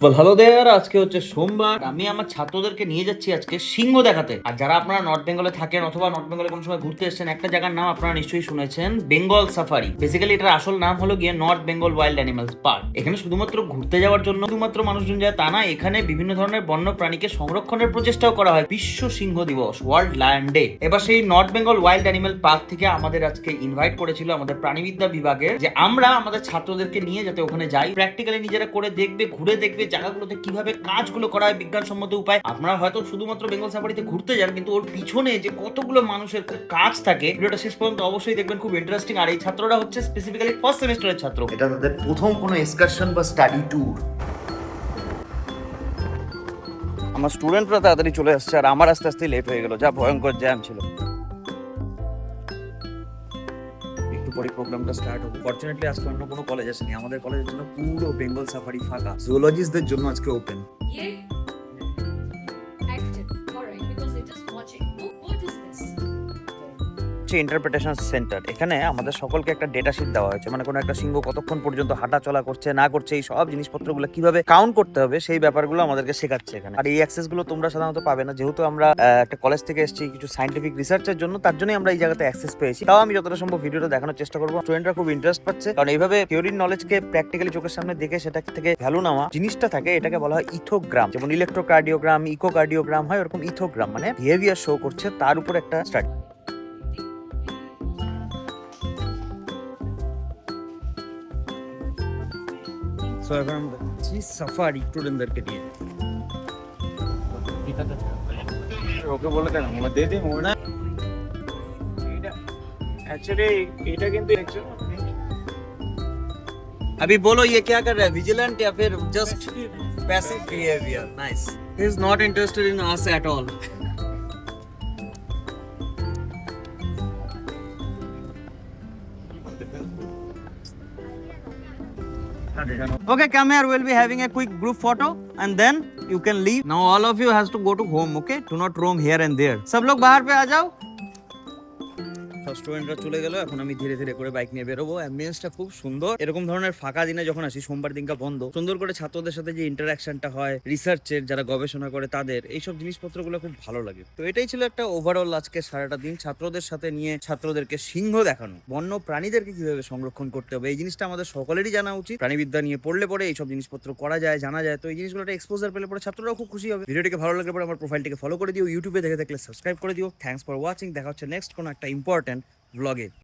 Hello দেয়ার, আজকে হচ্ছে সোমবার। আমি আমার ছাত্রদেরকে নিয়ে যাচ্ছি আজকে সিংহ দেখাতে। আর যারা আপনারা নর্থ বেঙ্গলে থাকেন অথবা নর্থ বেঙ্গলে কোনো সময় ঘুরতে এসেছেন, একটা জায়গার নাম আপনারা নিশ্চয়ই শুনেছেন, বেঙ্গল সাফারি। বেসিক্যালি এটার আসল নাম হলো গিয়ে north Bengal wild animals park. এখানে শুধুমাত্র ঘুরতে যাওয়ার জন্য শুধুমাত্র মানুষজন যায় তা না, এখানে বিভিন্ন ধরনের বন্য প্রাণীকে সংরক্ষণের প্রচেষ্টাও করা হয়। বিশ্ব সিংহ দিবস, ওয়ার্ল্ড লায়ন ডে। এবার সেই north Bengal wild animal park থেকে আমাদের আজকে ইনভাইট করেছিল আমাদের প্রাণীবিদ্যা বিভাগের, যে আমরা আমাদের ছাত্রদেরকে নিয়ে যাতে ওখানে যাই, প্র্যাকটিক্যালি নিজেরা করে দেখবে, ঘুরে দেখবে জায়গাগুলোতে কিভাবে কাজগুলো করা হয় বিজ্ঞানসম্মত উপায়। আপনারা হয়তো শুধুমাত্র বেঙ্গল সাফারিতে ঘুরতে যান, কিন্তু ওর পিছনে যে কতগুলো মানুষের কাজ থাকে, ভিডিওটা শেষ পর্যন্ত অবশ্যই দেখবেন, খুব ইন্টারেস্টিং। আর এই ছাত্ররা হচ্ছে স্পেসিফিক্যালি ফার্স্ট সেমিস্টারের ছাত্র। এটা তাদের প্রথম কোনো এক্সকারশন বা স্টাডি ট্যুর। আমার স্টুডেন্টরা তাড়াতাড়ি চলে আসছে আর আমার আস্তে আস্তে লেট হয়ে গেল, যা ভয়ঙ্কর জ্যাম ছিল। একটু পরে প্রোগ্রামটা স্টার্ট হবে। ফরচুনেটলি আজকে অন্য কোনো কলেজ আসেনি, আমাদের কলেজের জন্য পুরো বেঙ্গল সাফারি ফাঁকা। জুলজিস্টদের জন্য আজকে ওপেন। Interpretation centre. এখানে আমাদের সকলকে একটা ডেটা শিট দেওয়া হয়েছে, মানে কোনো একটা সিংহ কতক্ষণ পর্যন্ত হাঁটা চলা করছে না করছে, এই সব জিনিসপত্রগুলো কিভাবে কাউন্ট করতে হবে সেই ব্যাপারগুলো আমাদেরকে শেখাচ্ছে এখানে। আর এই অ্যাক্সেস গুলো তোমরা সাধারণত পাবে না, যেহেতু আমরা একটা কলেজ থেকে এসেছি কিছু সাইন্টিফিক রিসার্চের জন্য, তার জন্যই আমরা এই জায়গাতে অ্যাক্সেস পেয়েছি। তাও আমি যতটা সম্ভব ভিডিওটা দেখানোর চেষ্টা করবো। স্টুডেন্টরা খুব ইন্টারেস্ট পাচ্ছে, কারণ এইভাবে থিওরির নলেজকে প্র্যাকটিক্যালি চোখের সামনে দেখে সেটা থেকে ভ্যালু নেওয়া জিনিসটা থাকে, এটাকে বলা হয় ইথোগ্রাম। যেমন ইলেকট্রোকার্ডিওগ্রাম, ইকোকার্ডিওগ্রাম হয়, ওরকম ইথোগ্রাম মানে বিহেভিয়ার শো করছে, তার উপর একটা স্টাডি। সো এখন আমরা যাচ্ছি সাফারি স্টুডেন্টদেরকে নিয়ে। ওকে বলে দেন মোবাইল দে দে মোবাইল না एक्चुअली এটা কিন্তু अभी बोलो ये क्या कर रहा है, विजिलेंट या फिर just passive behaviour? Nice, he is not interested in us at all. Okay, come here, we'll be having a quick group photo and then you can leave. Now all of you has to go to home, okay? Do not roam here and there. सब लोग बाहर पे आ जाओ। স্টুডেন্টরা চলে গেল, এখন আমি ধীরে ধীরে করে বাইক নিয়ে বেরোবো। অ্যাম্বিয়েন্সটা খুব সুন্দর। এরকম ধরনের ফাঁকা দিনে যখন আসি, সোমবার দিনটা বন্ধ, সুন্দর করে ছাত্রদের সাথে যে ইন্টারাকশনটা হয়, রিসার্চের যারা গবেষণা করে তাদের এইসব জিনিসপত্রগুলো খুব ভালো লাগে। তো এটাই ছিল একটা ওভারঅল আজকে সারাটা দিন ছাত্রদের সাথে নিয়ে ছাত্রদেরকে সিংহ দেখানো, বন্য প্রাণীদেরকে কিভাবে সংরক্ষণ করতে হবে এই জিনিসটা আমাদের সকলেরই জানা উচিত। প্রাণীবিদ্যা নিয়ে পড়লে পরে এইসব জিনিসপত্র করা যায়, জানা যায়। তো এই জিনিসগুলো একটা এক্সপোজার পেলে পরে ছাত্ররাও খুব খুশি হবে। ভিডিওটিকে ভালো লাগলে পরে আমার প্রোফাইলটিকে ফলো করে দিও, ইউটিউবে দেখে থাকলে সাবস্ক্রাইব করে দিও। Thanks for watching. দেখা হচ্ছে নেক্সট কোনো একটা ইম্পর্টেন্ট vlog-এ।